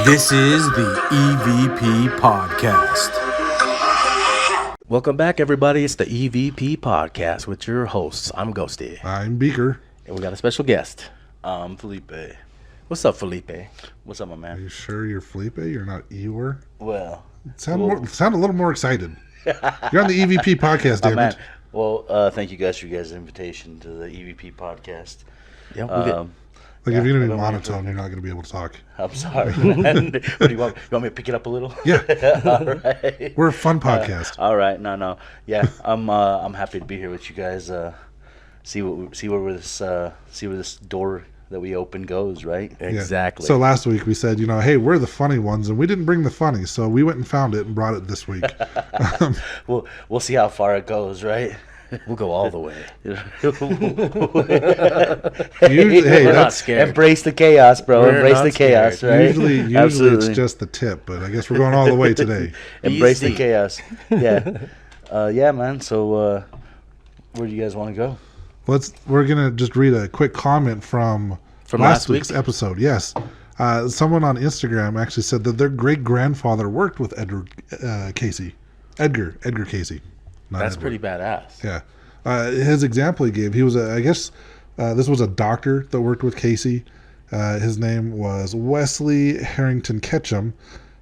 This is the EVP Podcast. Welcome back, everybody. It's the EVP Podcast with your hosts. I'm Ghosty. I'm Beaker. And we got a special guest, Felipe. What's up, Felipe? What's up, my Are man? you sure you're Felipe? You're not Eeyore? Well, Sound a little more excited. You're on the EVP Podcast, damn it. Well, thank you guys for your guys' invitation to the EVP podcast. Yeah, Like, if you're going to be monotone, you're not going to be able to talk. I'm sorry, man. What do you want? You want me to pick it up a little? Yeah. All right. We're a fun podcast. All right. No. Yeah, I'm happy to be here with you guys. See where this door that we open goes, right? Yeah. exactly. So last week we said, hey, we're the funny ones, and we didn't bring the funny, so we went and found it and brought it this week. We'll see how far it goes, right? We'll go all the way. We're not scared. Embrace the chaos, bro. We're Embrace not the chaos, scared. right? Usually Absolutely. it's just the tip, but I guess we're going all the way today. Embrace Easy. the chaos. Yeah. Yeah, man. So where do you guys want to go? We're going to just read a quick comment from last week's week? episode. Yes. Someone on Instagram actually said that their great-grandfather worked with Edgar Casey. Not That's Edward. pretty badass. Yeah. His example he gave, he was this was a doctor that worked with Casey. His name was Wesley Harrington Ketchum,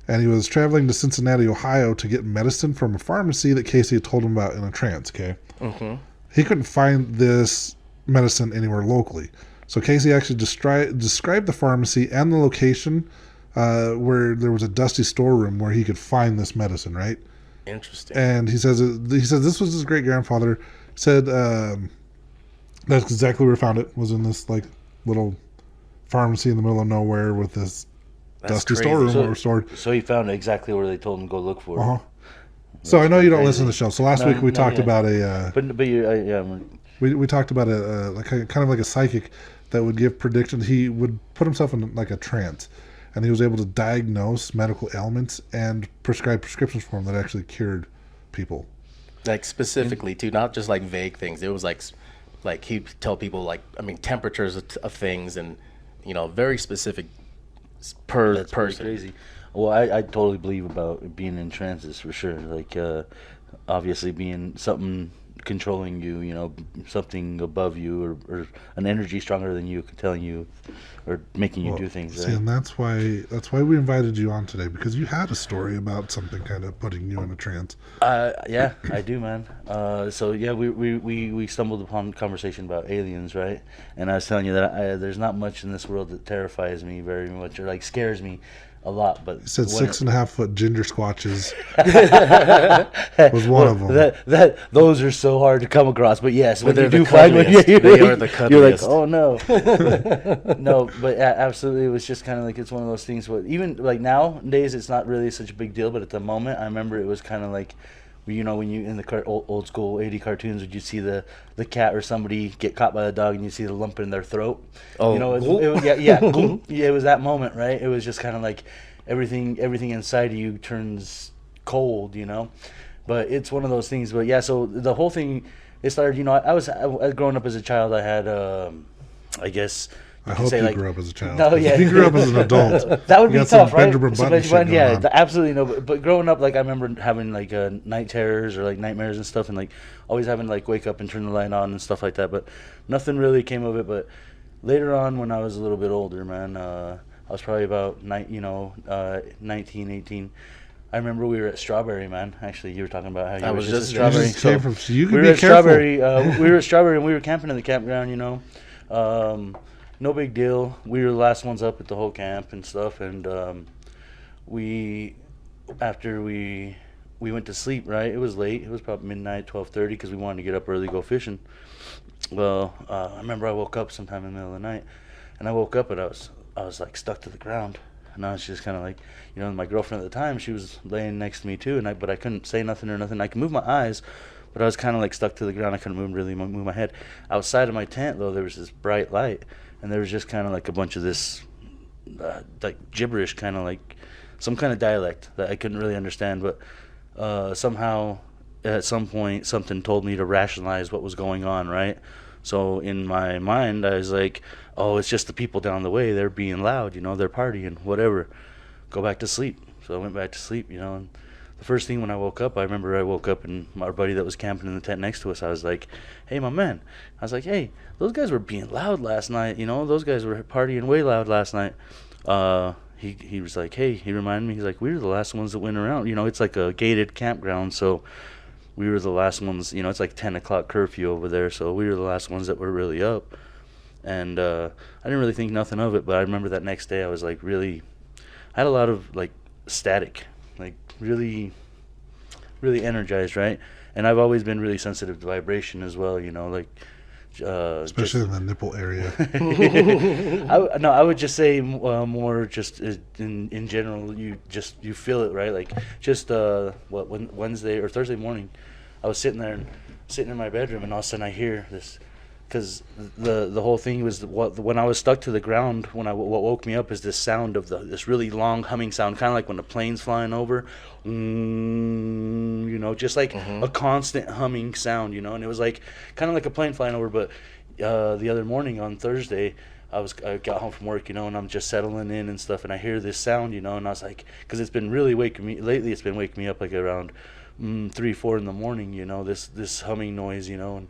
and he was traveling to Cincinnati, Ohio to get medicine from a pharmacy that Casey had told him about in a trance, okay? Mm-hmm. He couldn't find this medicine anywhere locally. So Casey actually described the pharmacy and the location where there was a dusty storeroom where he could find this medicine, right? Interesting. And he says this was his great grandfather. Said that's exactly where he found it. Was in this like little pharmacy in the middle of nowhere with this dusty crazy. storeroom where it was stored. So he found exactly where they told him to go look for it. Uh-huh. So I know you don't crazy. listen to the show. So last week we talked about a But you we talked about kind of like a psychic that would give predictions. He would put himself in like a trance, and he was able to diagnose medical ailments and prescribe prescriptions for them that actually cured people. Like specifically too, not just like vague things. It was like he'd tell people temperatures of things and very specific per that's pretty person. crazy. Well, I totally believe about being in trances for sure. Like obviously being something controlling you, something above you or an energy stronger than you telling you or making you do things. See, Right? and that's why we invited you on today, because you had a story about something kind of putting you in a trance. Yeah, I do, man. So yeah, we stumbled upon a conversation about aliens, right? And I was telling you that there's not much in this world that terrifies me very much or like scares me a lot. But He said when 6.5 foot ginger squatches was one of them. Those are so hard to come across. But yes, when they're you the do find one, cuddliest. They are the you're like, cuddliest. oh no, no. But absolutely, it was just kind of like it's one of those things. But even like nowadays, it's not really such a big deal. But at the moment, I remember it was kind of like, when you in the old school 80 cartoons, would you see the cat or somebody get caught by the dog and you see the lump in their throat? Oh, It was that moment, right? It was just kind of like everything inside of you turns cold, But it's one of those things. But yeah, so the whole thing, it started. I was growing up as a child. I had, I guess. I hope you grew up as a child. No, yeah. If you grew up as an adult, That would you be got some tough, right? Benjamin Button shit going yeah, on. absolutely no. But growing up, like I remember having like night terrors or like nightmares and stuff, and like always having to like wake up and turn the light on and stuff like that. But nothing really came of it. But later on, when I was a little bit older, man, I was probably about 19, 18. I remember we were at Strawberry, man. Actually, you were talking about how you I were was just just- at Strawberry. You just came from, so you could We be were at careful. Strawberry. We were at Strawberry, and we were camping in the campground. No big deal. We were the last ones up at the whole camp and stuff. And after we went to sleep, right? It was late. It was probably midnight, 12:30, because we wanted to get up early, go fishing. Well, I remember I woke up sometime in the middle of the night, and I woke up and I was like stuck to the ground. And I was just kind of like, my girlfriend at the time, she was laying next to me too, but I couldn't say nothing or nothing. I could move my eyes, but I was kind of like stuck to the ground. I couldn't really move my head. Outside of my tent, though, there was this bright light, and there was just kind of like a bunch of this like gibberish, kind of like some kind of dialect that I couldn't really understand. But somehow, at some point, something told me to rationalize what was going on, right? So in my mind, I was like, oh, it's just the people down the way. They're being loud, they're partying, whatever. go back to sleep. So I went back to sleep, you know, and the first thing when I woke up, I remember I woke up and our buddy that was camping in the tent next to us, I was like, hey, my man. I was like, hey, those guys were being loud last night, you know, those guys were partying way loud last night. He was like, hey, he reminded me, he's like, we were the last ones that went around. You know, it's like a gated campground, so we were the last ones, you know, it's like 10 o'clock curfew over there, so we were the last ones that were really up. And I didn't really think nothing of it, but I remember that next day I was like really, I had a lot of like static, like really, really energized, right? And I've always been really sensitive to vibration as well, you know, like especially in the nipple area. I would just say more just in general. You feel it, right? Like just Wednesday or Thursday morning, I was sitting in my bedroom, and all of a sudden I hear this, because the whole thing was when I was stuck to the ground. What woke me up is this sound of this really long humming sound, kind of like when the plane's flying over, you know, just like a constant humming sound, you know. And it was like kind of like a plane flying over. But the other morning on Thursday, I got home from work, you know, and I'm just settling in and stuff, and I hear this sound, you know, and I was like, because it's been really waking me lately. It's been waking me up like around 3-4 in the morning, you know, this humming noise, you know, and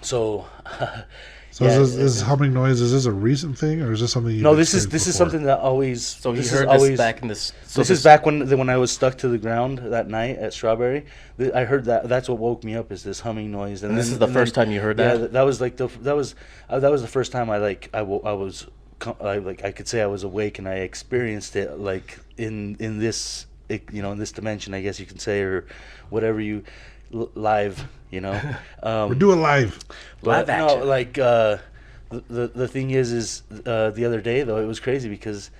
So, so yeah, is this humming noise? Is this a recent thing, or is this something you? No, this is something that always. So he heard this back in this. So this is back when I was stuck to the ground that night at Strawberry. I heard that. That's what woke me up, is this humming noise. And this is the first time you heard that. Yeah, that was like that was the first time I could say I was awake, and I experienced it like in this, you know, in this dimension, I guess you can say, or whatever you. Live, you know. We're doing live action. No, like the thing is the other day though, it was crazy because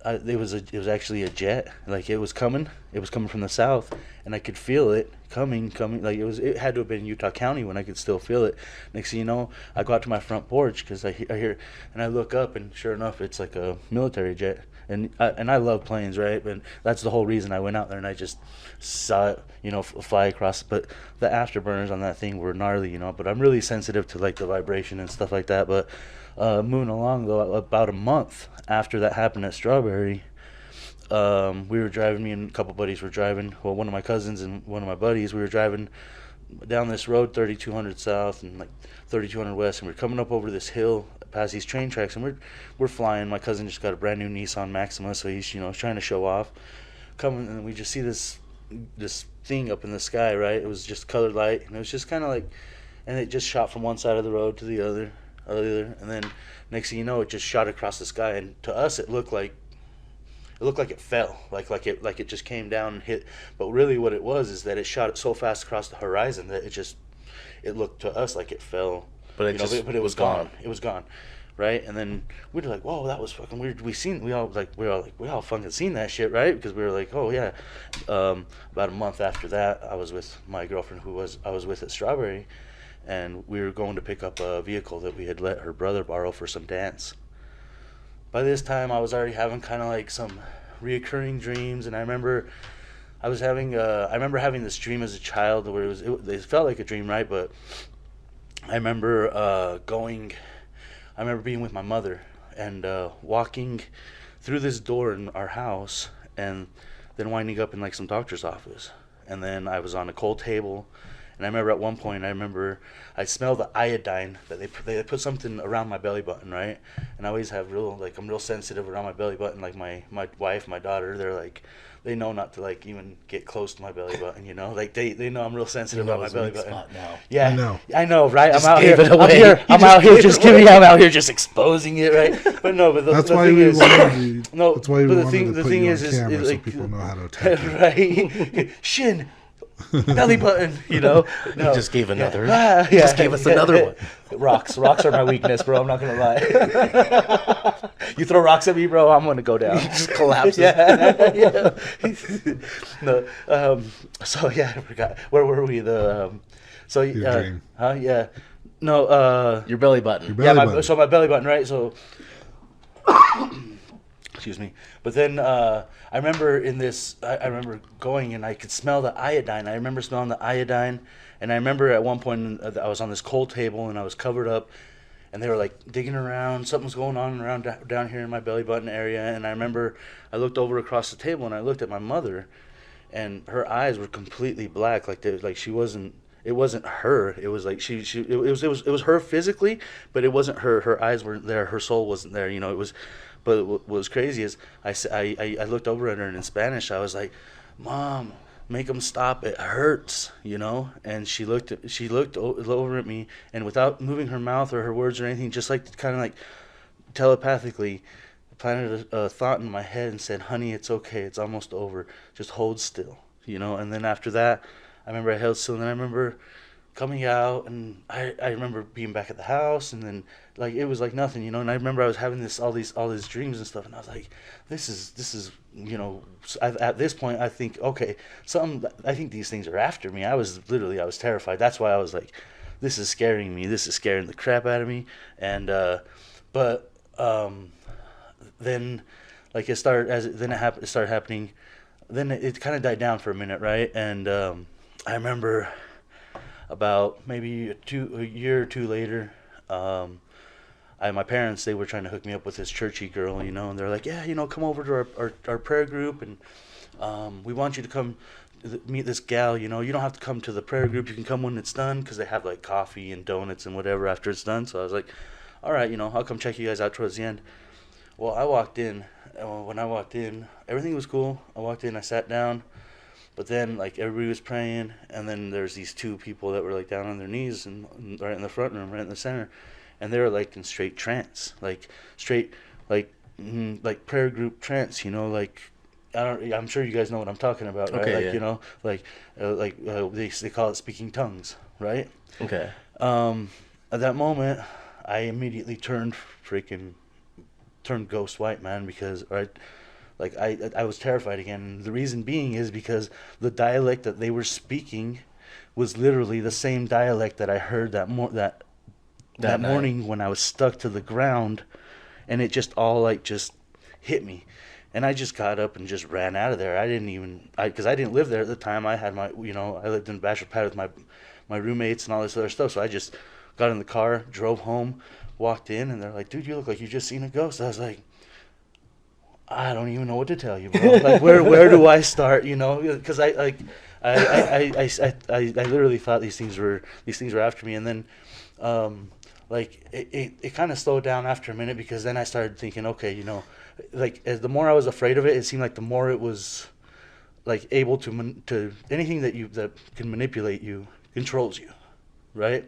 it was actually a jet. Like it was coming from the south, and I could feel it coming. Like it had to have been Utah County when I could still feel it. Next thing you know, I go out to my front porch because I hear, and I look up, and sure enough, it's like a military jet. And I love planes, right? And that's the whole reason I went out there, and I just saw it, you know, fly across. But the afterburners on that thing were gnarly, you know. But I'm really sensitive to like the vibration and stuff like that. But moving along though, about a month after that happened at Strawberry, we were driving. Me and a couple buddies were driving. Well, one of my cousins and one of my buddies. We were driving down this road, 3200 south and like 3200 west, and we're coming up over this hill past these train tracks, and we're flying. My cousin just got a brand new Nissan Maxima, so he's, you know, trying to show off. Coming, and we just see this thing up in the sky, right? It was just colored light, and it was just kind of like, and it just shot from one side of the road to the other, and then next thing you know, it just shot across the sky, and to us it looked like it fell, like it just came down and hit. But really, what it was is that it shot so fast across the horizon that it looked to us like it fell. But it was gone. It was gone, right? And then we were like, "Whoa, that was fucking weird." We all fucking seen that shit, right? Because we were like, "Oh yeah." About a month after that, I was with my girlfriend, I was with at Strawberry, and we were going to pick up a vehicle that we had let her brother borrow for some dance. By this time, I was already having kind of like some reoccurring dreams, and I remember having this dream as a child where it felt like a dream, right? But I remember being with my mother and walking through this door in our house, and then winding up in like some doctor's office. And then I was on a cold table, and I remember at one point I smelled the iodine that they put something around my belly button, right? And I always have I'm real sensitive around my belly button. Like my wife, my daughter, they're like, they know not to like even get close to my belly button, you know. Like they know I'm real sensitive about my belly button. Now. Yeah, I know, right? I'm out here. I'm out here just exposing it, right? But no, but that's the why thing we is, wanted to, no. That's why we but wanted the to thing put is, you on camera so like, people know how to attack you. Right? Shin. Belly button, you know. No. He just gave another. Yeah. Just gave us another one. Rocks are my weakness, bro. I'm not gonna lie. You throw rocks at me, bro, I'm gonna go down. He just collapses. Yeah. No. So yeah, I forgot. Where were we? Your dream. Yeah. No. Your belly button. So my belly button, right? So. Excuse me. But then I remember I remember going, and I could smell the iodine. I remember smelling the iodine, and I remember at one point I was on this cold table, and I was covered up, and they were like digging around. Something was going on around down here in my belly button area. And I remember I looked over across the table and I looked at my mother, and her eyes were completely black, like she wasn't. It wasn't her. It was like it was her physically, but it wasn't her. Her eyes weren't there. Her soul wasn't there. You know, it was. But what was crazy is I looked over at her, and in Spanish I was like, "Mom, make them stop. It hurts," you know. And she looked over at me, and without moving her mouth or her words or anything, just like kind of like telepathically planted a thought in my head and said, "Honey, it's okay. It's almost over. Just hold still," you know. And then after that, I remember I held still, and then I remember coming out, and I remember being back at the house, and then like it was like nothing, you know. And I remember I was having all these dreams and stuff, and I was like, this is you know. At this point, I think, okay, I think these things are after me. I was terrified. That's why I was like, this is scaring me. This is scaring the crap out of me. And but then like it started happening. Then it kind of died down for a minute, right? And I remember about maybe a year or two later, my parents, they were trying to hook me up with this churchy girl, you know, and they're like, yeah, you know, come over to our prayer group, and we want you to come meet this gal, you know. You don't have to come to the prayer group. You can come when it's done, because they have like coffee and donuts and whatever after it's done. So I was like, all right, you know, I'll come check you guys out towards the end. Well, I walked in. When I walked in, everything was cool. I walked in, I sat down. But then, like, everybody was praying, and then there's these two people that were, like, down on their knees and right in the front room, right in the center, and they were, like, in straight trance, like, like prayer group trance, you know, like, I'm sure you guys know what I'm talking about, right? Okay, like, yeah. you know, they call it speaking tongues, right? Okay. At that moment, I immediately turned ghost white, man, because, right, like I was terrified again. The reason being is because the dialect that they were speaking was literally the same dialect that I heard that That night. morning when I was stuck to the ground, and it just all like just hit me, and I just got up and just ran out of there. I didn't even because I didn't live there at the time. I had I lived in a bachelor pad with my roommates and all this other stuff. So I just got in the car, drove home, walked in, and they're like, "Dude, you look like you just seen a ghost." I was like, I don't even know what to tell you, bro. Like, where do I start? You know, because I literally thought these things were after me, and then, like it kind of slowed down after a minute, because then I started thinking, okay, you know, like the more I was afraid of it, it seemed like the more it was like able to anything that can manipulate you controls you, right?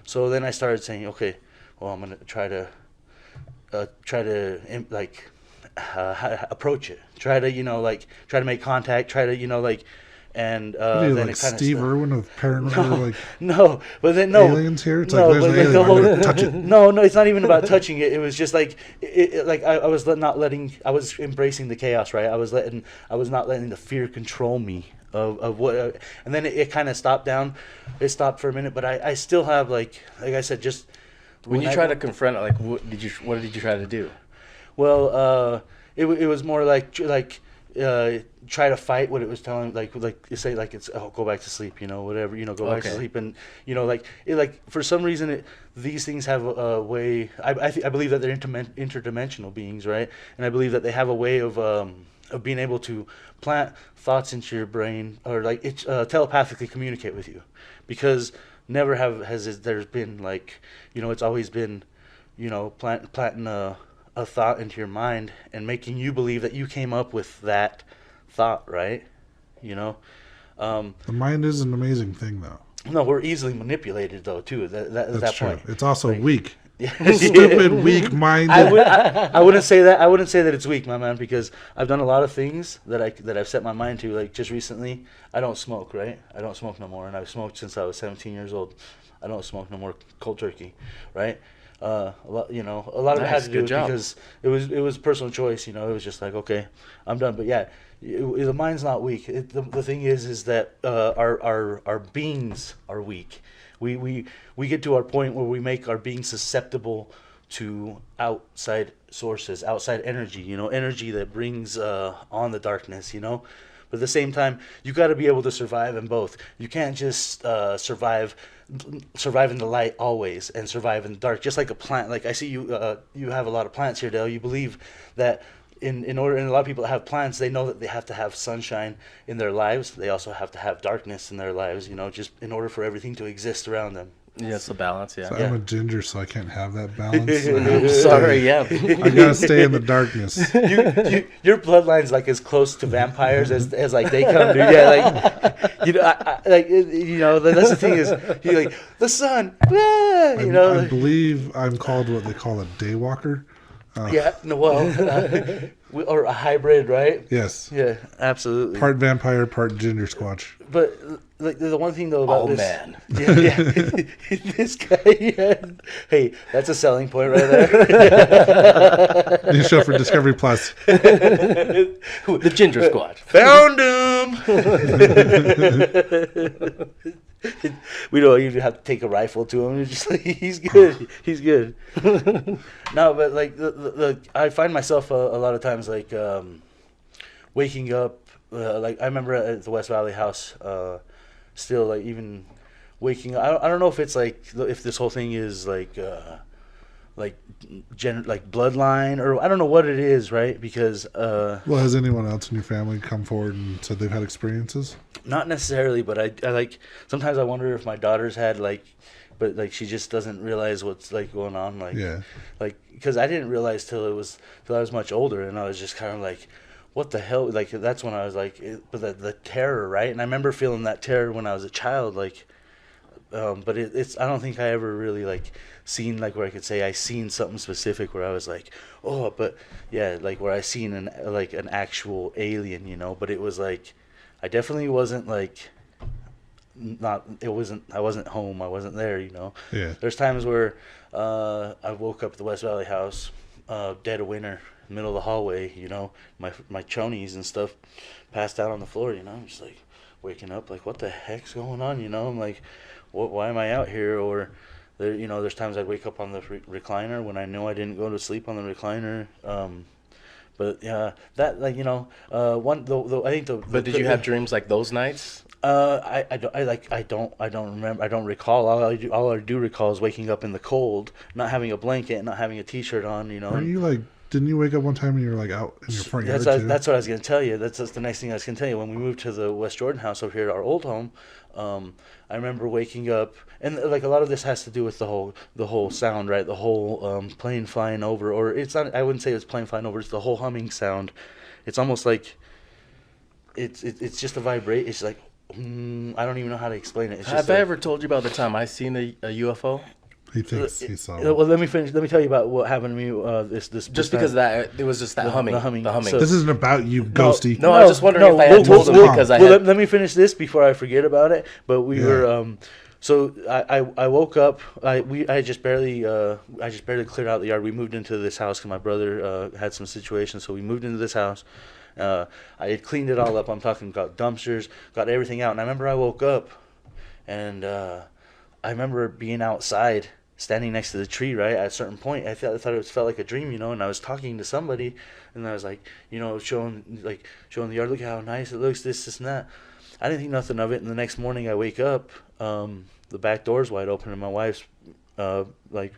So then I started saying, okay, well, I'm gonna try to approach it, try to make contact, try to, and What are you, then like it kind of Steve Irwin of Paranormal, like no, but then no aliens here? It's no, like, there's but an like alien, the I'm whole gonna touch it. no, it's not even about touching it. It was just like I was not letting, I was embracing the chaos, right? I was not letting the fear control me of what, and then it kind of stopped down. It stopped for a minute, but I still have like I said, just When you try to confront it, like, what did you try to do? well, it was more like try to fight what it was telling, like you say, like, it's, oh, go back to sleep, you know, whatever, you know, go back to Okay. sleep, and you know, like for some reason these things have a way. I believe that they're interdimensional beings, right? And I believe that they have a way of being able to plant thoughts into your brain, or like telepathically communicate with you, because never has there's been, like, you know, it's always been, you know, planting a thought into your mind and making you believe that you came up with that thought, right? You know, The mind is an amazing thing, though. no, we're easily manipulated though too. At That's that true. point, It's also Like- weak. Yeah. Stupid, weak mind. I wouldn't say that. I wouldn't say that it's weak, my man, because I've done a lot of things that I've set my mind to. Like just recently, I don't smoke, right? I don't smoke no more, and I've smoked since I was 17 years old. I don't smoke no more cold turkey, right? A lot of it had Nice, to do good with job. because it was personal choice. You know, it was just like, okay, I'm done. But yeah, the mind's not weak. The thing is that our beings are weak. We get to our point where we make our being susceptible to outside sources, outside energy, you know, energy that brings on the darkness, you know. But at the same time, you got to be able to survive in both. You can't just survive in the light always and survive in the dark. Just like a plant. Like I see you have a lot of plants here, Dale. You believe that in order, and a lot of people that have plants, they know that they have to have sunshine in their lives. They also have to have darkness in their lives, just in order for everything to exist around them. Yeah, it's a balance. Yeah. So I'm a ginger, so I can't have that balance. Sorry. Yeah. I gotta stay in the darkness. Your bloodline's like as close to vampires as like they come to. Yeah, that's the thing is you're like the sun. I believe I'm called what they call a daywalker. Yeah, no, or a hybrid, right? Yes. Yeah, absolutely. Part vampire, part ginger squatch. But like the one thing though about this, man. Yeah, this guy. Yeah. Hey, that's a selling point right there. New show for Discovery Plus. The Ginger Squad. Found him. We don't even have to take a rifle to him. It's just like he's good. He's good. No, but like I find myself a lot of times like waking up. Like I remember at the West Valley house, still like even waking up. I don't know if it's like if this whole thing is like bloodline or I don't know what it is, right? Because well, has anyone else in your family come forward and said they've had experiences? Not necessarily, but I like sometimes I wonder if my daughter's had but like she just doesn't realize what's like going on, because I didn't realize till I was much older, and I was just kind of like, what the hell? Like that's when I was like, but the terror, right? And I remember feeling that terror when I was a child, like, but it's I don't think I ever really like seen like where I could say I seen something specific where I was like, oh, but yeah, like where I seen an actual alien, but it was like. I definitely wasn't like I wasn't home. I wasn't there, Yeah. There's times where I woke up at the West Valley house, dead of winter, middle of the hallway, my chonies and stuff passed out on the floor, I'm just like waking up like what the heck's going on, I'm like why am I out here? Or there's times I'd wake up on the recliner when I know I didn't go to sleep on the recliner. But yeah, that I think the. But did you have dreams like those nights? I don't remember. I don't recall. All I do recall is waking up in the cold, not having a blanket, not having a T-shirt on. Are you like? Didn't you wake up one time and you were like out in your front yard too? That's what I was going to tell you. That's the next thing I was going to tell you. When we moved to the West Jordan house over here, our old home, I remember waking up, and like a lot of this has to do with the whole sound, right? The whole plane flying over, or it's not. I wouldn't say it's plane flying over. It's the whole humming sound. It's almost like it's just a vibrate. It's like I don't even know how to explain it. It's just Have I ever told you about the time I seen a UFO? He thinks he saw. Well, let me finish. Let me tell you about what happened to me. This Just because it was just that humming. The humming. So- This isn't about you, Ghosty. No, I was just wondering if I had told him because I had. Let me finish this before I forget about it. But we were. So I woke up. I just barely cleared out the yard. We moved into this house because my brother had some situations. So we moved into this house. I had cleaned it all up. I'm talking about dumpsters, got everything out. And I remember I woke up, and I remember being outside, standing next to the tree. Right at a certain point, I thought it felt like a dream, And I was talking to somebody, and I was like, showing the yard. Look how nice it looks. This, and that. I didn't think nothing of it. And the next morning, I wake up. The back door's wide open, and my wife's like,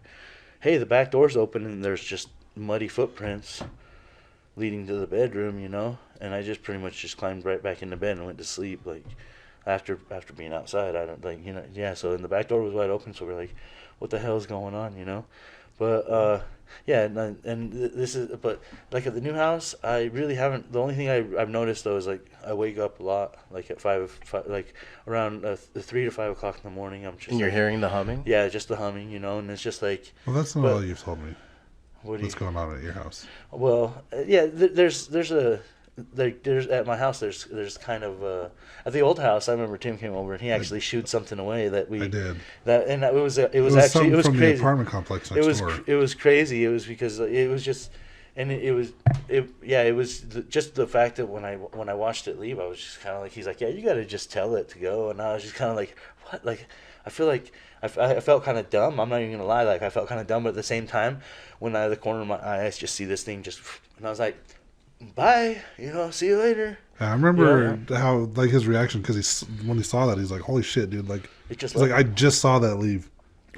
"Hey, the back door's open," and there's just muddy footprints leading to the bedroom, And I just pretty much just climbed right back into bed and went to sleep. Like after being outside, I don't like yeah. So and the back door was wide open, so we're like, "What the hell is going on?" But yeah, and this is but like at the new house, I really haven't. The only thing I've noticed though is like I wake up a lot, like at five like around 3 to 5 o'clock in the morning. I'm just And you're hearing the humming? Yeah, just the humming, and it's just like. Well, that's not all you've told me. What's going on at your house? Well, yeah, there's at my house there's kind of at the old house. I remember Tim came over and he actually shooed something away that we. I did. It was actually from crazy. The apartment complex next door. It was crazy. It was because it was just, and it was just the fact that when I watched it leave, I was just kind of like, he's like, yeah, you got to just tell it to go, and I was just kind of like, what? Like, I feel like I felt kind of dumb. I'm not even gonna lie. Like I felt kind of dumb, but at the same time, when out of the corner of my eyes, just see this thing and I was like, bye, see you later. I remember how like his reaction because when he saw that he's like, "Holy shit, dude!" Like It just he's like, "I just saw that leave."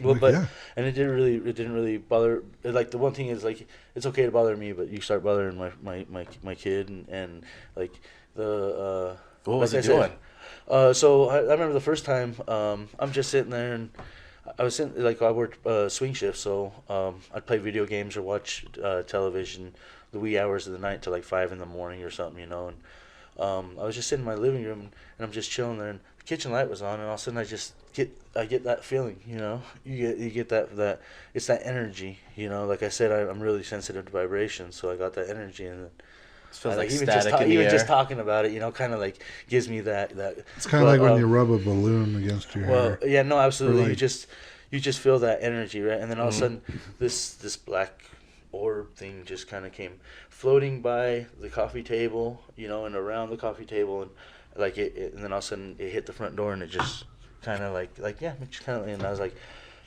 well, Like, but yeah. and it didn't really bother. Like the one thing is like it's okay to bother me, but you start bothering my kid and like the What was like he doing? So I remember the first time I'm just sitting there and I was sitting like I worked swing shift, so I'd play video games or watch television the wee hours of the night till like 5 in the morning or something, you know. And I was just sitting in my living room and I'm just chilling there, and the kitchen light was on, and all of a sudden I get that feeling, you know. You get that it's that energy, you know. Like I said, I'm really sensitive to vibrations, so I got that energy, and then It feels I, like even static in the even air. just talking about it, you know, kind of like gives me that. It's kind of But, like when you rub a balloon against your well, hair. yeah, no, absolutely. like- You just feel that energy, right? And then all of a Mhm. sudden, this black orb thing just kind of came floating by the coffee table, you know, and around the coffee table, and like and then all of a sudden it hit the front door, and it just kind of like yeah, it just kind of, and I was like,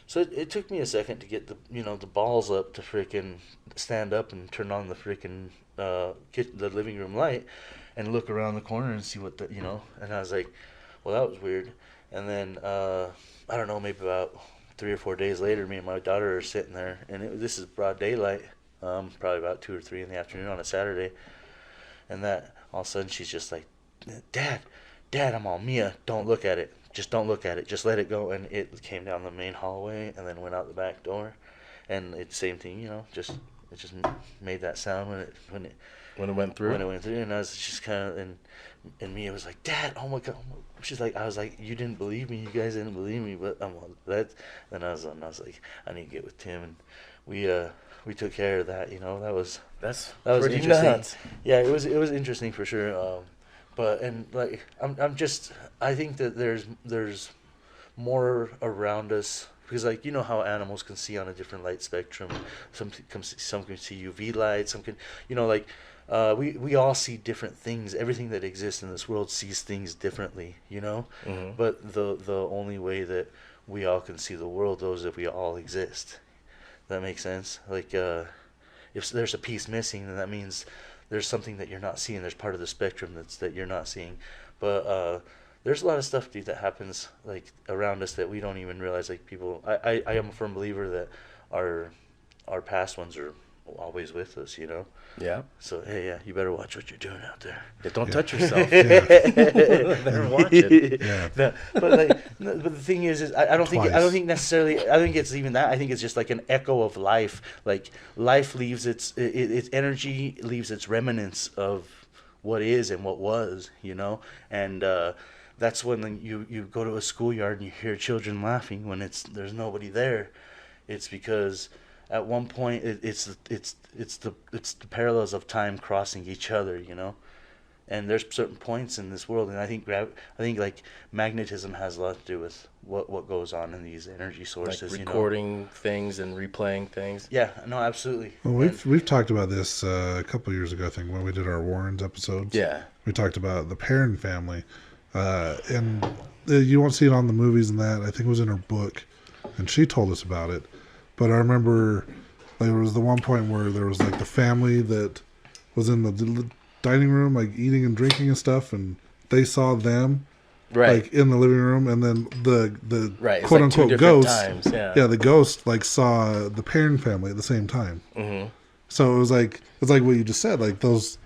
so it took me a second to get the balls up to freaking stand up and turn on the freaking the living room light, and look around the corner and see what and I was like, well, that was weird. And then I don't know, maybe about 3 or 4 days later, me and my daughter are sitting there, and this is broad daylight, probably about 2 or 3 in the afternoon on a Saturday, and that all of a sudden she's just like, Dad, I'm all, Mia, don't look at it. Just don't look at it. Just let it go. And it came down the main hallway and then went out the back door, and it's same thing, you know. It just made that sound When it went through. when it went through, and I was just kind of and Mia was like, Dad, oh my God. She's like, I was like, you didn't believe me. You guys didn't believe me, but I'm like, that. And I was like, I need to get with Tim, and we took care of that. You know, that was That's pretty interesting. nuts. Yeah, it was interesting for sure. But and like I think that there's more around us, because like, you know how animals can see on a different light spectrum. Some can see UV light. Some can, you know, like we all see different things. Everything that exists in this world sees things differently, you know. Mhm. But the only way that we all can see the world though is if we all exist. That makes sense. Like if there's a piece missing, then that means there's something that you're not seeing. There's part of the spectrum that you're not seeing. But there's a lot of stuff, dude, that happens like around us that we don't even realize. Like people, I am a firm believer that our past ones are always with us, you know. Yeah. So hey, yeah, you better watch what you're doing out there. Yeah, don't Yeah. touch yourself. Yeah. Better watch it. Yeah. No, but the thing is I don't think necessarily. I think it's even that. I think it's just like an echo of life. Like life leaves its energy, leaves its remnants of what is and what was, you know. And that's when you go to a schoolyard and you hear children laughing when there's nobody there. It's because at one point it's the parallels of time crossing each other, you know. And there's certain points in this world, and I think like magnetism has a lot to do with what goes on in these energy Like sources. recording things and replaying things. Yeah, no, absolutely. Well, we've talked about this a couple of years ago, I think, when we did our Warrens episodes. Yeah. We talked about the Perrin family, and you won't see it on the movies and that. I think it was in her book, and she told us about it. But I remember like, there was the one point where there was like the family that was in the dining room, like eating and drinking and stuff, and they saw them Right. like in the living room, and then the Right. It's quote like two unquote different ghost, times. Yeah. yeah, the ghost like saw the Perrin family at the same time. Mm-hmm. So it was like what you just said, like those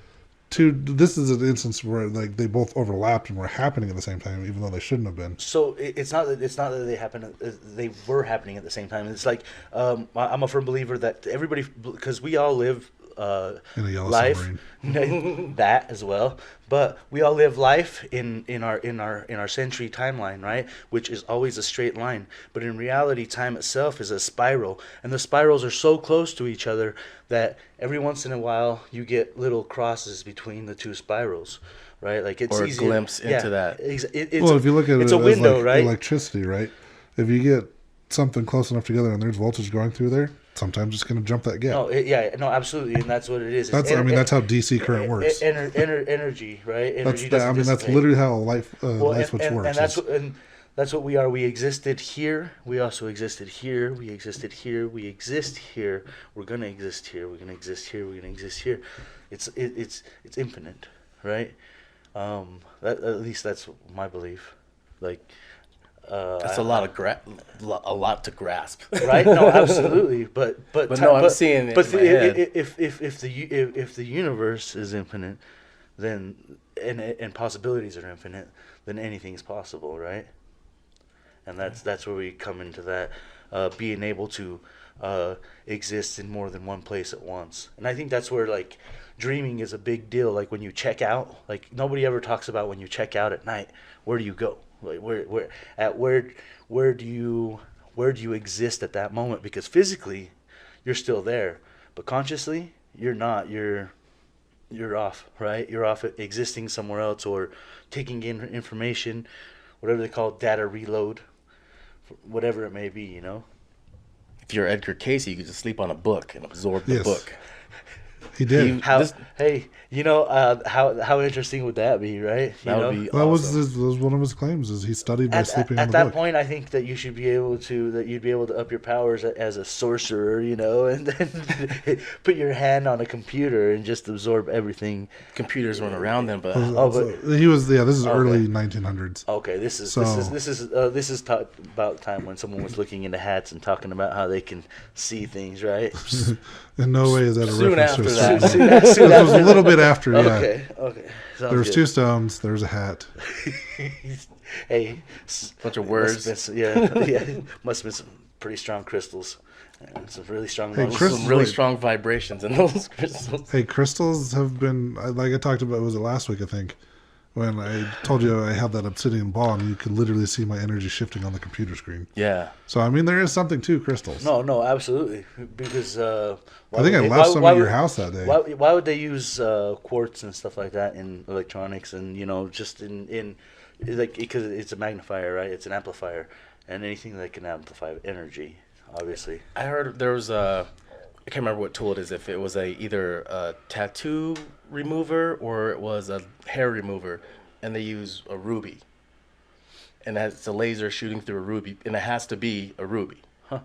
two. This is an instance where like they both overlapped and were happening at the same time, even though they shouldn't have been. So it's not that they happen. They were happening at the same time. It's like I'm a firm believer that everybody, because we all live In a yellow life, submarine. that as well. But we all live life in our century timeline, right? Which is always a straight line. But in reality, time itself is a spiral, and the spirals are so close to each other that every once in a while you get little crosses between the two spirals, right? Like it's Or a easy glimpse into that. It's Well, if you look at it's it a as window, like right? electricity, right? If you get something close enough together and there's voltage going through there, sometimes it's going to jump that gap. No, absolutely, and that's what it is. That's that's how DC current works. Energy, right? Energy doesn't that's dissipate. literally how light Well, switch and works. that's what we are. We existed here. We also existed here. We existed here. We exist here. We're gonna exist here. We're gonna exist here. We're gonna exist here. It's infinite, right? At least that's my belief. Like, That's a lot of a lot to grasp. right? No, absolutely. But But no, I'm seeing it But in my head. if the universe is infinite, then and possibilities are infinite, then anything's possible, right? And that's where we come into that being able to exist in more than one place at once. And I think that's where like dreaming is a big deal. Like when you check out, like nobody ever talks about when you check out at night. Where do you go? Like where do you exist at that moment? Because physically, you're still there, but consciously, you're not. You're off, right? You're off existing somewhere else or taking in information, whatever they call it, data reload, whatever it may be, you know? If you're Edgar Casey, you could just sleep on a book and absorb the Yes. book. He did. Hey, you know, how interesting would that be, right? You That know? would be That was, awesome. was one of his claims, is he studied by sleeping on At the that book. point, I think that you should be able to, that you'd be able to up your powers as a sorcerer, you know, and then put your hand on a computer and just absorb everything. Computers weren't around then, but Oh, He was, this is Okay. early 1900s. Okay, this is about the time when someone was looking into hats and talking about how they can see things, right? In no way is that a Soon reference after to a that. suit. It was a little bit after, yeah. Okay. Sounds There was good. 2 stones, there was a hat. Hey, bunch of words. must have been some pretty strong crystals and some really strong Hey, muscles. Chris- Some really Wait. strong vibrations in those crystals. Hey, crystals have been, like I talked about, was it last week, I think, when I told you I have that obsidian ball and you could literally see my energy shifting on the computer screen. Yeah. So, I mean, there is something to crystals. No, absolutely. Because I think I left some at your house that day. Why would they use quartz and stuff like that in electronics and just in like because it's a magnifier, right? It's an amplifier, and anything that can amplify energy, obviously. I heard there was I can't remember what tool it is. If it was either a tattoo remover or it was a hair remover, and they use a ruby, and it's a laser shooting through a ruby, and it has to be a ruby, Huh.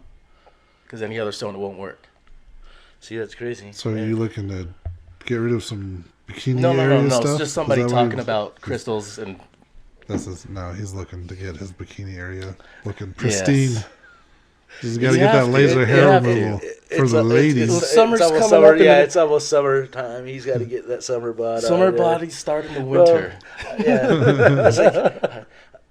because any other stone it won't work. See, that's crazy. So, are you looking to get rid of some bikini No, area It's stuff? just somebody Is that what talking about crystals and No, he's looking to get his bikini area looking pristine. Yes. He's got to You get that have to. laser You hair have to. removal for the ladies. Well, summer's almost coming summer. up in Yeah, the- it's almost summertime. He's got to get that summer bod. summer out there. bodies start in the winter. Yeah, it's like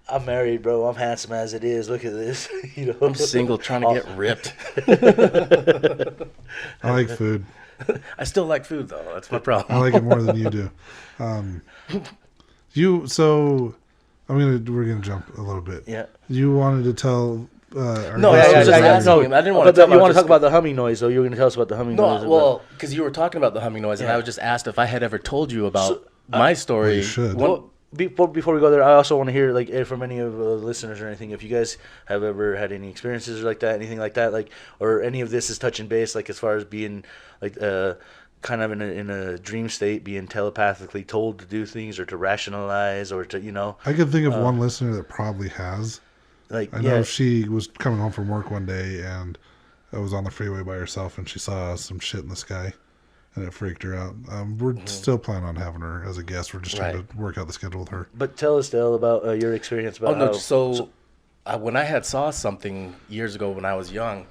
I'm married, bro. I'm handsome as it is. Look at this. You know, I'm single, trying to get ripped. I like food. I still like food though. That's my I problem. like it more than you do. We're gonna jump a little bit. Yeah. You wanted to tell. Our No, guests I was just about- asking him. I didn't want But to tell him. you I want was to talk just- about the humming noise, though? You were going to tell us about the humming noise. No, well, because you were talking about the humming noise, and Yeah. I was just asked if I had ever told you about my story. you should. One- Before we go there, I also want to hear from any of the listeners or anything, if you guys have ever had any experiences like that, anything like that, or any of this is touching base, like as far as being kind of in a dream state, being telepathically told to do things or to rationalize or to I can think of one listener that probably has. I know yeah. she was coming home from work one day and was on the freeway by herself and she saw some shit in the sky and it freaked her out. We're still planning on having her as a guest. We're just trying to work out the schedule with her. But tell us, Dale, about your experience about how... When I had saw something years ago when I was young,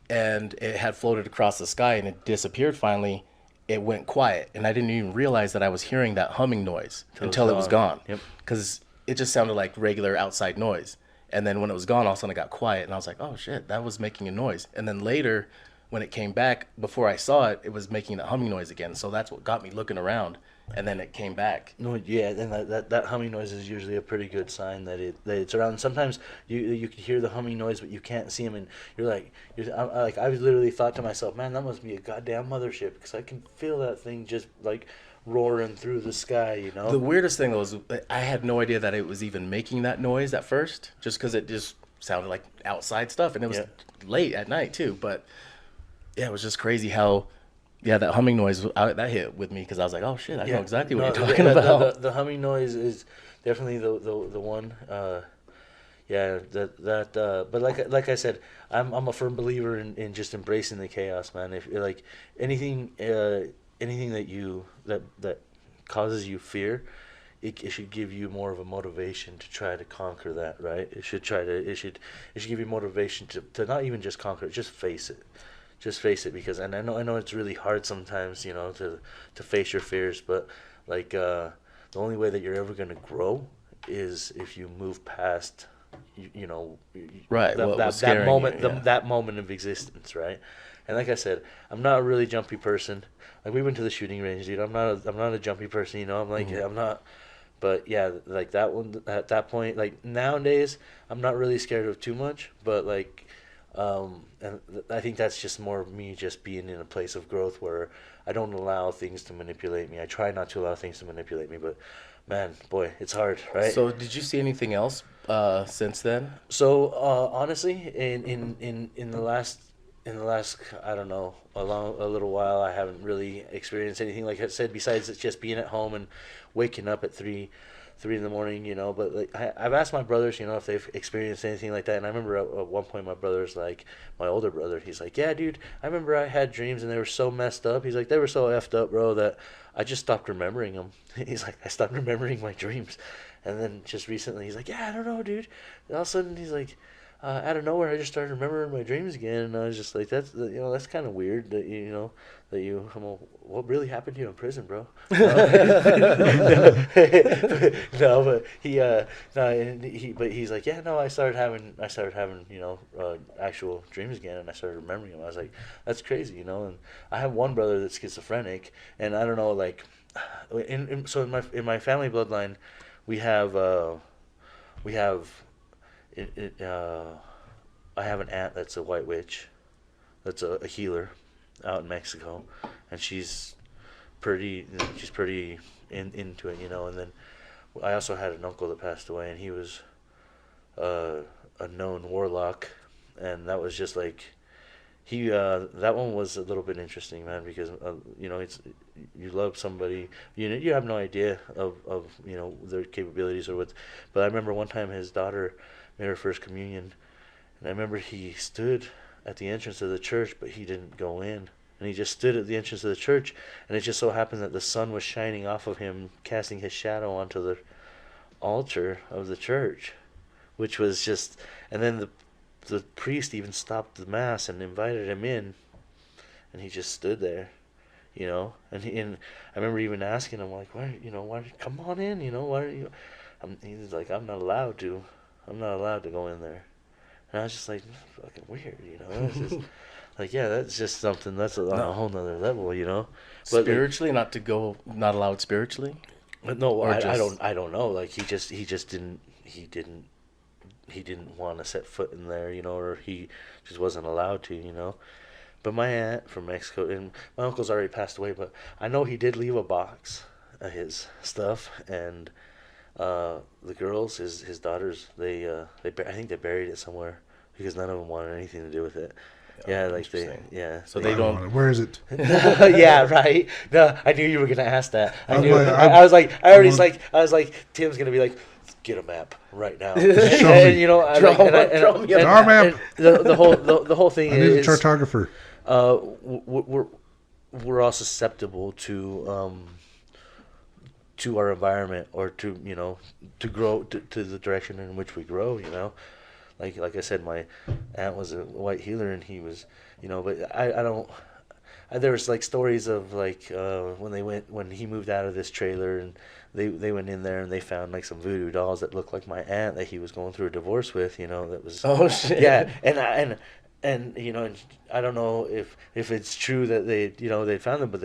and it had floated across the sky and it disappeared finally, it went quiet, and I didn't even realize that I was hearing that humming noise until it was gone. Yep. Because it just sounded like regular outside noise. And then when it was gone, all of a sudden it got quiet, and I was like, oh shit, that was making a noise. And then later, when it came back, before I saw it, it was making that humming noise again. So that's what got me looking around, and then it came back. No, yeah, and that humming noise is usually a pretty good sign that it's around. Sometimes you can hear the humming noise, but you can't see them, and I literally thought to myself, man, that must be a goddamn mothership, because I can feel that thing just like roaring through the sky, you know. The weirdest thing was I had no idea that it was even making that noise at first, just because it just sounded like outside stuff, and it was late at night too. But yeah, it was just crazy how that humming noise that hit with me, because I was like, oh shit, I know exactly what you're talking about. The humming noise is definitely the one. But like I said, I'm a firm believer in just embracing the chaos, man. If anything that causes you fear, it should give you more of a motivation to try to conquer that, right? It should give you motivation to not even just conquer it, just face it, because, and I know it's really hard sometimes, to face your fears, but like the only way that you're ever going to grow is if you move past Right. What was that scaring moment, you, yeah. that moment of existence, right? And like I said, I'm not a really jumpy person. Like, we went to the shooting range, dude. I'm not a jumpy person, I'm like, I'm not. But yeah, like that one at that point, like nowadays, I'm not really scared of too much. But like, and I think that's just more of me just being in a place of growth where I don't allow things to manipulate me. I try not to allow things to manipulate me, but man, boy, it's hard, right? So did you see anything else since then? So honestly, in the last I don't know, a little while, I haven't really experienced anything like I said, besides it's just being at home and waking up at three in the morning, But like, I've asked my brothers, if they've experienced anything like that. And I remember at one point my brother's like, my older brother, he's like, yeah, dude, I remember I had dreams and they were so messed up. He's like, they were so effed up, bro, that I just stopped remembering them. He's like, I stopped remembering my dreams. And then just recently, he's like, yeah, I don't know, dude. And all of a sudden, he's like, out of nowhere, I just started remembering my dreams again, and I was just like, that's kind of weird that I'm all, what really happened to you in prison, bro? No, but he's like, yeah, no, I started having actual dreams again, and I started remembering them. I was like, that's crazy, And I have one brother that's schizophrenic, and I don't know, like, in my family bloodline, we have I have an aunt that's a white witch, that's a healer out in Mexico, and she's pretty into it, And then I also had an uncle that passed away, and he was a known warlock, and that was just like that one was a little bit interesting, man, because it's, you love somebody, you have no idea of their capabilities or what. But I remember one time his daughter made her first communion, and I remember he stood at the entrance of the church, but he didn't go in. And he just stood at the entrance of the church, and it just so happened that the sun was shining off of him, casting his shadow onto the altar of the church, which was just. And then the priest even stopped the mass and invited him in, and he just stood there, And I remember even asking him, like, why, come on in, why are you? He's like, I'm not allowed to go in there. And I was just like, fucking weird, It's just like, yeah, that's just something that's on a whole nother level, But Spiritually, not allowed spiritually. But no, Or I don't know. Like, he just didn't want to set foot in there, or he just wasn't allowed to. But my aunt from Mexico, and my uncle's already passed away, but I know he did leave a box of his stuff, and the girls, his daughters, I think they buried it somewhere because none of them wanted anything to do with it. Yeah, like So they don't. Where is it? Yeah, right. No, I knew you were gonna ask that. I I'm knew. like, I was like, I was like, Tim's gonna be like, get a map right now. Show And, me. Draw me a Draw a map. The whole thing I need a is, cartographer. we're all susceptible to our environment, or to grow to the direction in which we grow. Like I said, my aunt was a white healer, and he was, but I don't. There was like stories of like when he moved out of this trailer, and they went in there and they found like some voodoo dolls that looked like my aunt that he was going through a divorce with. That was, Oh shit. yeah, and and I don't know if it's true that they found them, but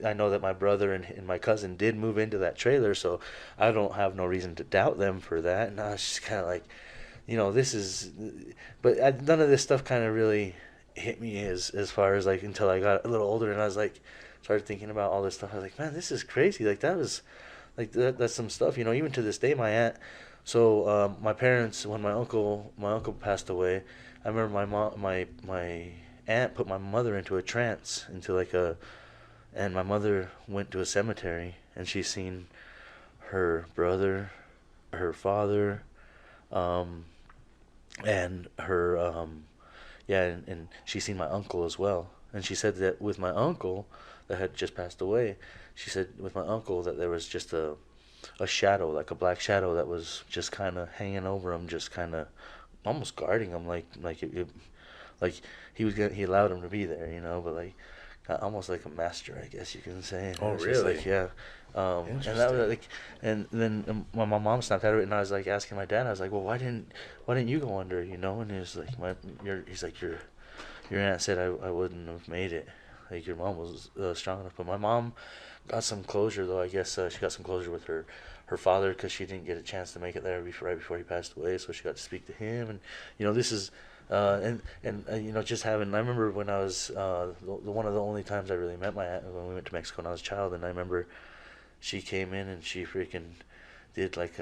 I know that my brother and my cousin did move into that trailer, so I don't have no reason to doubt them for that. And I was just kind of like, this is, but none of this stuff kind of really hit me as far as like until I got a little older, and I was like, started thinking about all this stuff. I was like, man, this is crazy. Like, that was like that's some stuff, even to this day. My aunt, so my parents, when my uncle passed away, I remember my aunt put my mother into a trance, and my mother went to a cemetery, and she seen her brother, her father, and her and she seen my uncle as well. And she said that with my uncle that had just passed away, she said with my uncle that there was just a shadow, like a black shadow that was just kind of hanging over him, just kind of almost guarding him, like he allowed him to be there, but like almost like a master, I guess you can say. Oh, It's just really? like, yeah. And that was like, and then when my mom snapped out of it, and I was like asking my dad, I was like, well, why didn't you go under, And he was like, he's like, your aunt said I wouldn't have made it. Like your mom was strong enough, but my mom got some closure though. I guess she got some closure with her father because she didn't get a chance to make it there right before he passed away. So she got to speak to him, and this is just having. I remember when I was one of the only times I really met my aunt when we went to Mexico when I was a child, and I remember she came in and she freaking did like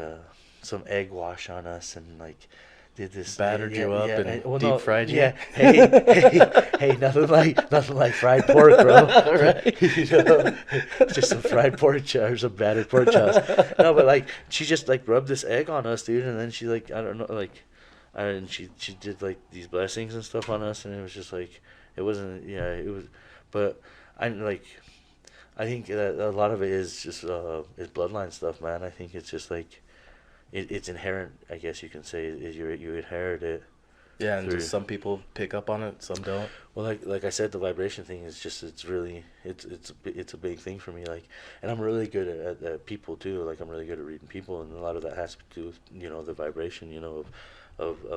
some egg wash on us and like did this Battered you up and deep fried you. Yeah, hey, nothing like fried pork, bro. Right. Just some fried pork chops, some battered pork chops. No, but like she just like rubbed this egg on us, dude, and then she like I don't know like, and she did like these blessings and stuff on us, and it was just like it wasn't it was, but I think that a lot of it is just is bloodline stuff, man. I think it's just like. It's inherent, I guess you can say, is you inherit it. Yeah, and just some people pick up on it, some don't. Well, like I said, the vibration thing is just it's a big thing for me. Like, and I'm really good at people too. Like I'm really good at reading people, and a lot of that has to do with the vibration, of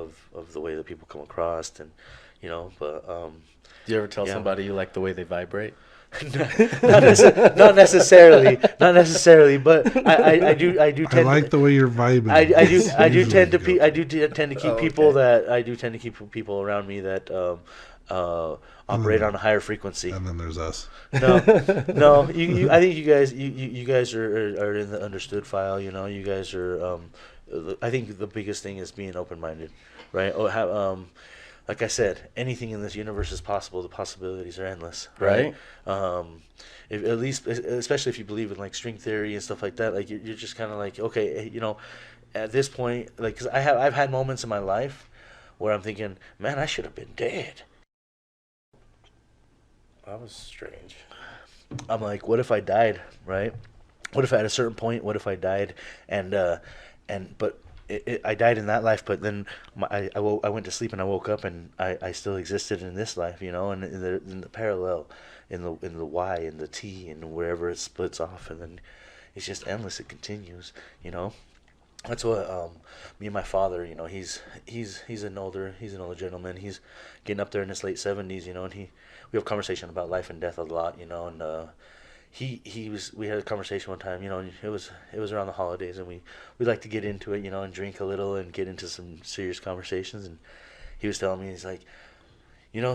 the way that people come across, and But Do you ever tell somebody you like the way they vibrate? not necessarily, but I do tend I like the way you're vibing. I do tend to keep people that I do tend to keep people around me that operate on a higher frequency. And then there's us. No, I think you guys are in the understood file. You guys are. I think the biggest thing is being open minded, right? Like I said, anything in this universe is possible. The possibilities are endless, right? At least, especially if you believe in like string theory and stuff like that, like you're just kind of like, okay, at this point, like, because I've had moments in my life where I'm thinking, man, I should have been dead. That was strange. I'm like, what if I died, right? What if at a certain point, what if I died, but I died in that life, but then I went to sleep and I woke up and I still existed in this life, and in the parallel, in the Y and the T and wherever it splits off, and then it's just endless. It continues, That's what me and my father, he's an older gentleman. He's getting up there in his late 70s, and we have conversation about life and death a lot, and we had a conversation one time, and it was around the holidays, and we like to get into it, and drink a little and get into some serious conversations, and he was telling me, he's like,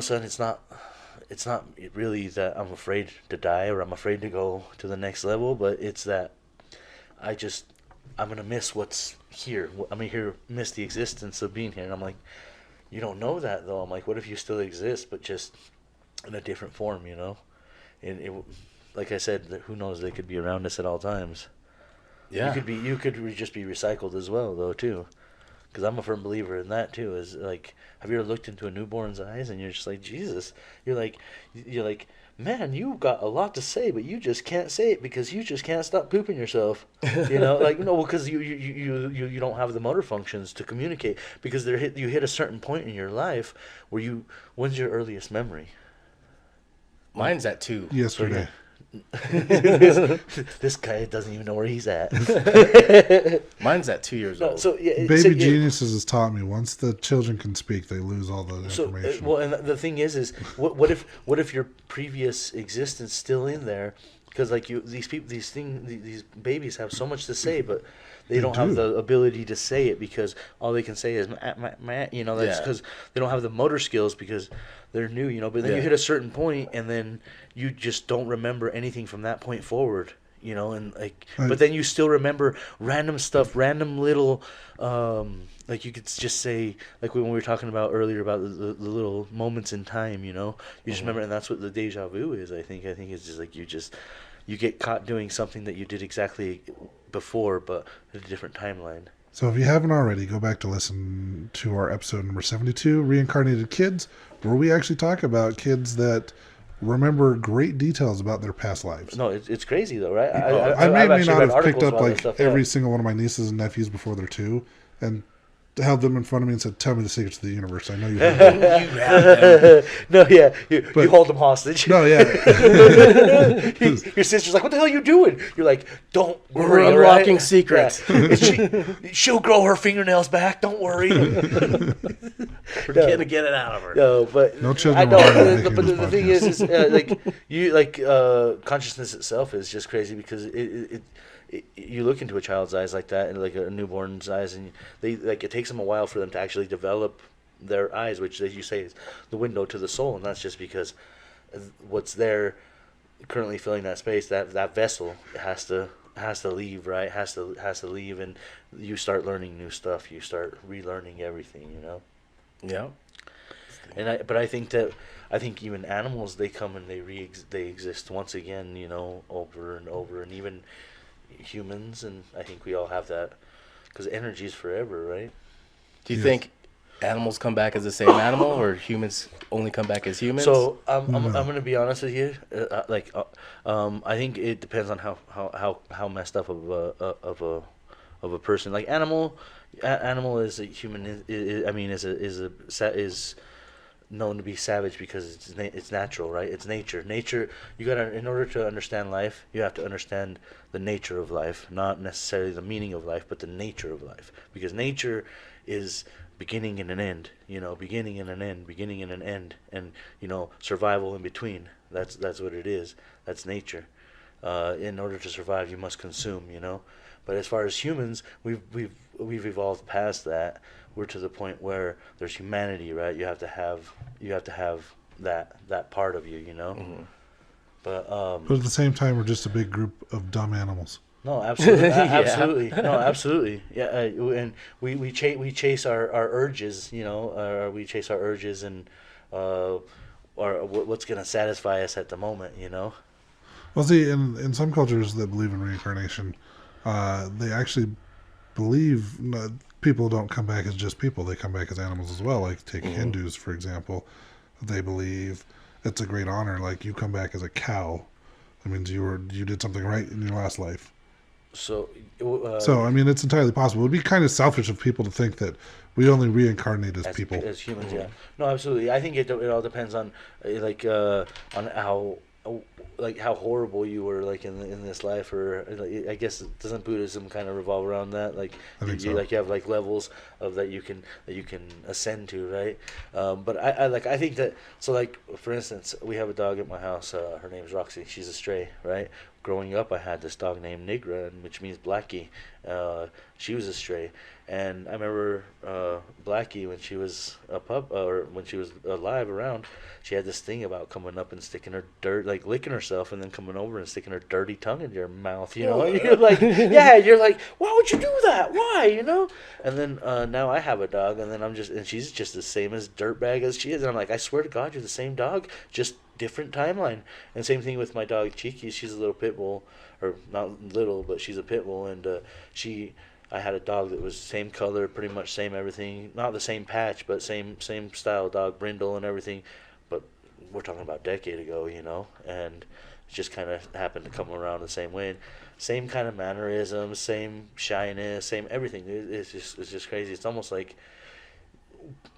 son, it's not really that I'm afraid to die or I'm afraid to go to the next level, but it's that I'm gonna miss what's here. I'm gonna miss the existence of being here. And I'm like, you don't know that though. I'm like, what if you still exist, but just in a different form, And like I said, who knows? They could be around us at all times. Yeah. You could just be recycled as well, though, too. Because I'm a firm believer in that too. Is like, have you ever looked into a newborn's eyes and you're just like, Jesus? You're like, man, you got a lot to say, but you just can't say it because you just can't stop pooping yourself. Because you don't have the motor functions to communicate because you hit a certain point in your life where when's your earliest memory? Mine's at 2. Yesterday. This guy doesn't even know where he's at. Mine's at 2 years old. So yeah, Baby Geniuses has taught me once the children can speak, they lose all the information. Well, and the thing is what if your previous existence still in there? Because like these babies have so much to say, but they don't have the ability to say it because all they can say is that's because they don't have the motor skills because they're new, But then you hit a certain point, and then you just don't remember anything from that point forward, And but then you still remember random stuff, random little, like you could just say, like when we were talking about earlier about the little moments in time, You just remember, and that's what the deja vu is. I think it's just like you get caught doing something that you did exactly before, but at a different timeline. So if you haven't already, go back to listen to our episode number 72, Reincarnated Kids, where we actually talk about kids that remember great details about their past lives. No, it's crazy though, right? I may I've or may actually not read have picked articles up about that like stuff, every yeah. single one of my nieces and nephews before they're 2, and held them in front of me and said, "Tell me the secrets of the universe. I know you have them." You have them. No, yeah, you But- hold them hostage. No, yeah. Your sister's like, "What the hell are you doing?" You're like, "Don't We're worry, all unlocking right?" secrets. Yeah. She'll grow her fingernails back. Don't worry. We're gonna get it out of her. No, but No I children know. were harmed in making But this the thing podcast. is consciousness itself is just crazy because you look into a child's eyes like that, and like a newborn's eyes, and it takes them a while for them to actually develop their eyes, which, as you say, is the window to the soul, and that's just because what's there currently filling that space, that vessel has to leave, right? Has to leave, and you start learning new stuff. You start relearning everything, Yeah. But I think even animals, they come and they exist once again, over and over, and even humans, and I think we all have that because energy is forever, right? Do you Yes. think animals come back as the same animal, or humans only come back as humans? So I'm gonna be honest with you. I think it depends on how messed up of a person. Like animal is a human. Is known to be savage because it's natural, right? It's nature. Nature. You gotta, in order to understand life, you have to understand the nature of life, not necessarily the meaning of life, but the nature of life. Because nature is beginning and an end, beginning and an end, beginning and an end, and survival in between. That's what it is. That's nature. In order to survive, you must consume, But as far as humans, we've evolved past that. We're to the point where there's humanity, right? You have to have that part of you, Mm-hmm. But But at the same time, we're just a big group of dumb animals. no, absolutely, Yeah. absolutely, no, absolutely, yeah. And we chase our urges, or we chase our urges, and or what's gonna satisfy us at the moment, Well, see, in some cultures that believe in reincarnation, they actually believe people don't come back as just people; they come back as animals as well. Like take Hindus, for example, they believe it's a great honor. Like you come back as a cow, that means you did something right in your last life. So, So I mean, it's entirely possible. It would be kind of selfish of people to think that we only reincarnate as people. as humans, yeah. No, absolutely. I think it all depends on on how horrible you were in this life, or I guess doesn't Buddhism kind of revolve around that? Like I think you so. you have levels of that you can ascend to, right? But I think that, so like for instance, we have a dog at my house. Her name's Roxy. She's a stray, right? Growing up, I had this dog named Nigra, which means Blackie. She was a stray, and I remember Blackie when she was a pup, or when she was alive around. She had this thing about coming up and sticking her like licking herself, and then coming over and sticking her dirty tongue in your mouth. And you're like, yeah, you're like, why would you do that? Why, And then now I have a dog, and she's just the same as dirtbag as she is, and I'm like, I swear to God, you're the same dog, just different timeline. And same thing with my dog Cheeky. She's a little pit bull, or not little, but she's a pit bull, and I had a dog that was same color, pretty much same everything, not the same patch, but same style dog, brindle and everything. But we're talking about a decade ago, and it just kind of happened to come around the same way. And same kind of mannerisms, same shyness, same everything. It's just crazy. It's almost like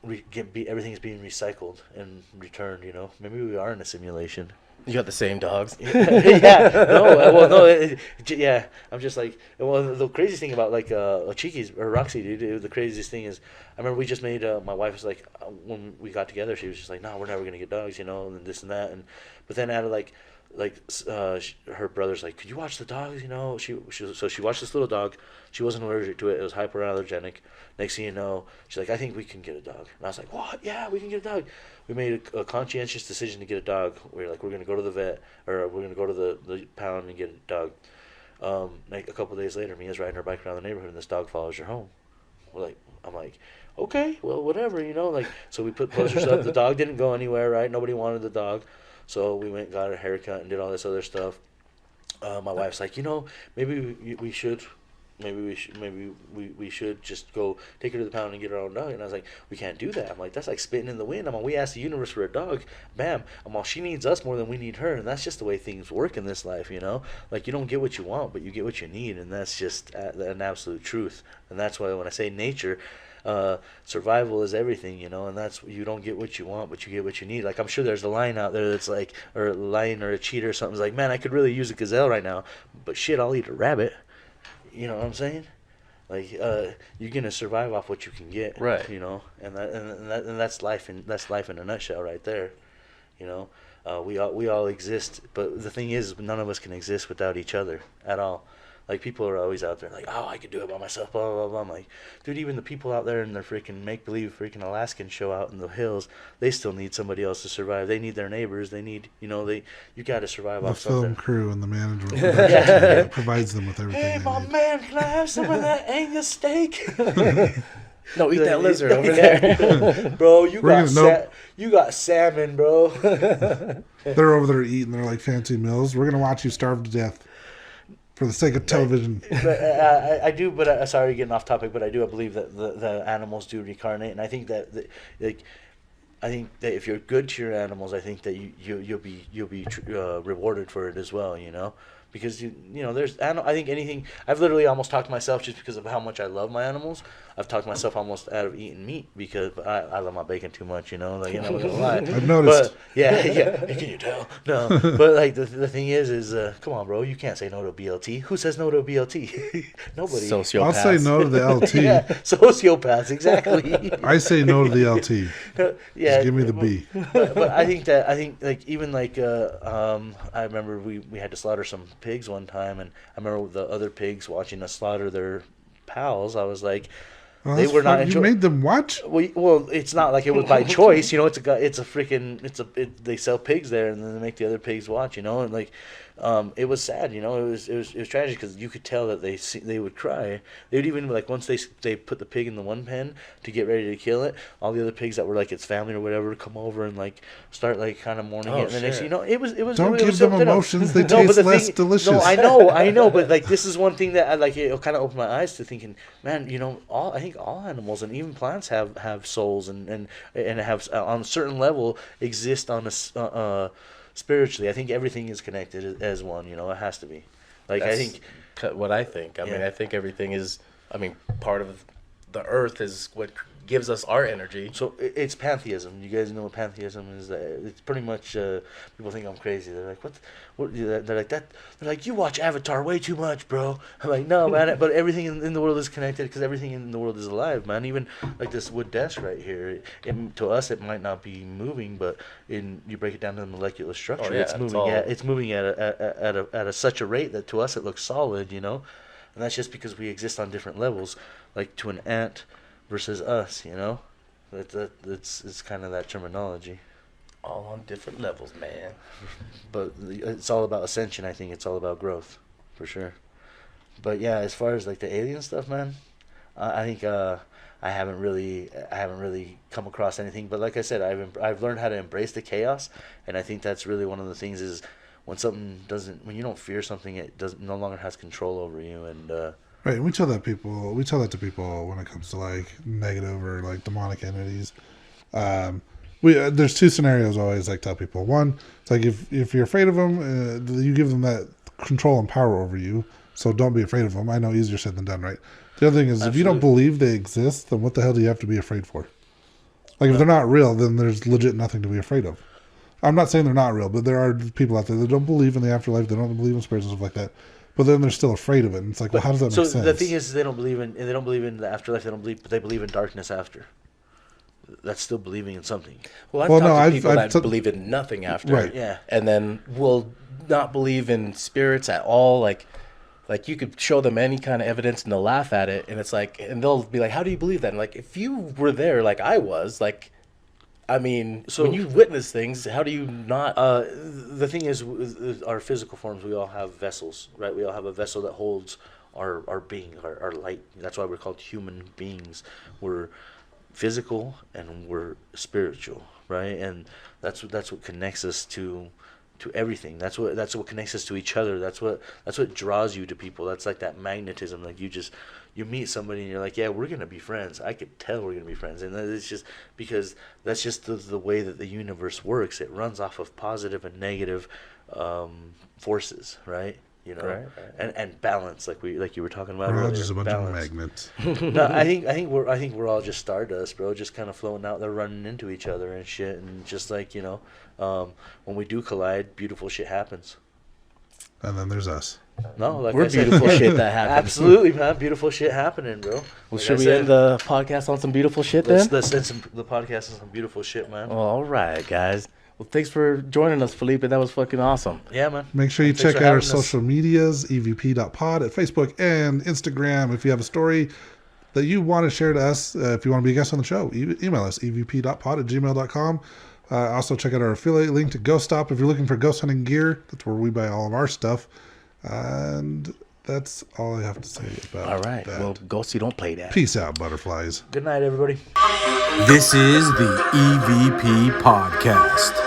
everything's being recycled and returned. Maybe we are in a simulation. You got the same dogs. Yeah, no. Yeah. I'm just like, the craziest thing about Cheeky's or Roxy, dude. The craziest thing is, I remember we just made. My wife was like, when we got together, she was just like, no, we're never gonna get dogs, and this and that, but then out of her brother's like, could you watch the dogs? She watched this little dog. She wasn't allergic to it. It was hypoallergenic. Next thing you know, she's like, I think we can get a dog. And I was like, what? Yeah, we can get a dog. We made a conscientious decision to get a dog. We were like, we're going to go to the vet, or we're going to go to the pound and get a dog. A couple of days later, Mia's riding her bike around the neighborhood, and this dog follows her home. I'm like, okay, well, whatever, So we put posters up. The dog didn't go anywhere, right? Nobody wanted the dog. So we went and got a haircut and did all this other stuff. My wife's like, maybe we should we should just go take her to the pound and get our own dog. And I was like, we can't do that. I'm like, that's like spitting in the wind. We asked the universe for a dog. Bam. She needs us more than we need her. And that's just the way things work in this life, you know? Like, you don't get what you want, but you get what you need. And that's just an absolute truth. And that's why when I say nature, survival is everything, you know, and that's, you don't get what you want, but you get what you need. Like, I'm sure there's a line out there that's like, or a lion or a cheetah or something's like, man, I could really use a gazelle right now, but shit, I'll eat a rabbit. You know what I'm saying? Like, you're gonna survive off what you can get, right? You know, and that's life, and that's life in a nutshell, right there. You know, we all exist, but the thing is, none of us can exist without each other at all. Like, people are always out there like, oh, I could do it by myself, blah, blah, blah. I'm like, dude, even the people out there in their freaking make-believe freaking Alaskan show out in the hills, they still need somebody else to survive. They need their neighbors. They need, you know, you got to survive off something. The film crew and the management production provides them with everything Hey, they my need. man, can I have some of that Angus steak? No, eat that lizard over there. Bro, you got salmon, bro. They're over there eating their like fancy meals. We're gonna watch you starve to death for the sake of television. I do, but sorry, getting off topic. But I believe that the animals do reincarnate, and I think that I think that if you're good to your animals, I think that you'll be rewarded for it as well. You know. Because you know, I think anything. I've literally almost talked myself just because of how much I love my animals. I've talked myself almost out of eating meat because I love my bacon too much. You know, like, you're not gonna lie. I've noticed. But, yeah. Can you tell? No, but like the thing is come on, bro. You can't say no to a BLT. Who says no to a BLT? Nobody. Sociopaths. I'll say no to the LT. Yeah, sociopaths, exactly. I say no to the LT. Yeah, just give me the B. But I think like even like I remember we had to slaughter some pigs one time, and I remember the other pigs watching us slaughter their pals. I was like, well, they were not enjoying. You made them watch? Well, it's not like it was by choice, you know. They sell pigs there, and then they make the other pigs watch, you know, and like. It was sad, you know. It was tragic because you could tell that they would cry. They would even like once they put the pig in the one pen to get ready to kill it. All the other pigs that were like its family or whatever would come over and like start like kind of mourning it. And then next, you know, it was. Don't give them emotions. They no, taste less delicious. No, I know, but like this is one thing that I like. It kind of opened my eyes to thinking, man, you know, I think all animals and even plants have souls and have on a certain level exist on a. Spiritually, I think everything is connected as one. You know, it has to be. Like, That's I think what I think. I mean, I think everything is. I mean, part of the earth is what gives us our energy. So it's pantheism. You guys know what pantheism is? It's pretty much people think I'm crazy. They're like, what? They're like that. They're like, you watch Avatar way too much, bro. I'm like, no, man. But everything in the world is connected because everything in the world is alive, man. Even like this wood desk right here. To us, it might not be moving, but you break it down to the molecular structure, it's moving at such a rate that to us it looks solid, you know. And that's just because we exist on different levels, like to an ant versus us, you know. It's kind of that terminology. All on different levels, man. But it's all about ascension. I think it's all about growth, for sure. But yeah, as far as like the alien stuff, man, I think I haven't really come across anything. But like I said, I've learned how to embrace the chaos, and I think that's really one of the things is when when you don't fear something, it no longer has control over you. And right, and we tell that to people when it comes to like negative or like demonic entities. There's two scenarios I always like tell people. One, it's like if you're afraid of them, you give them that control and power over you. So don't be afraid of them. I know, easier said than done, right? The other thing is, if you don't believe they exist, then what the hell do you have to be afraid for? Like, if they're not real, then there's legit nothing to be afraid of. I'm not saying they're not real, but there are people out there that don't believe in the afterlife, they don't believe in spirits and stuff like that. But then they're still afraid of it. And it's like, well, how does that make sense? So the thing is, they don't believe in the afterlife. But they believe in darkness after. That's still believing in something. Well, I've talked to people that believe in nothing after, right? Yeah, and then will not believe in spirits at all. Like you could show them any kind of evidence and they'll laugh at it, and it's like, and they'll be like, "How do you believe that?" And like, if you were there, like I was, like, I mean, so when you witness things, how do you not? The thing is, with our physical forms, we all have vessels, right? We all have a vessel that holds our being, our light. That's why we're called human beings. We're physical and we're spiritual, right? And that's what connects us to to everything. That's what connects us to each other. That's what draws you to people. That's like that magnetism. Like you meet somebody and you're like, yeah, we're gonna be friends. I could tell we're gonna be friends, and it's just because that's just the way that the universe works. It runs off of positive and negative forces, right? You know, Right. and balance, like you were talking about We're all earlier. just a bunch balance. of magnets. No, I think we're all just stardust, bro. Just kind of floating out there, running into each other and shit, and just like when we do collide, beautiful shit happens. And then there's us. No, like We're I said, beautiful shit that happens. Absolutely, man, beautiful shit happening, bro. Well, Like should I we said, end the podcast on some beautiful shit then? Let's end the podcast on some beautiful shit, man. Well, all right, guys. Well, thanks for joining us, Felipe. That was fucking awesome. Yeah, man. Make sure you Thanks check for out our having us. social medias, evp.pod at Facebook and Instagram. If you have a story that you want to share to us, if you want to be a guest on the show, email us, evp.pod@gmail.com. Also, check out our affiliate link to Ghost Stop if you're looking for ghost hunting gear. That's where we buy all of our stuff. And that's all I have to say about All right. that. Well, Ghosty, don't play that. Peace out, butterflies. Good night, everybody. This is the EVP Podcast.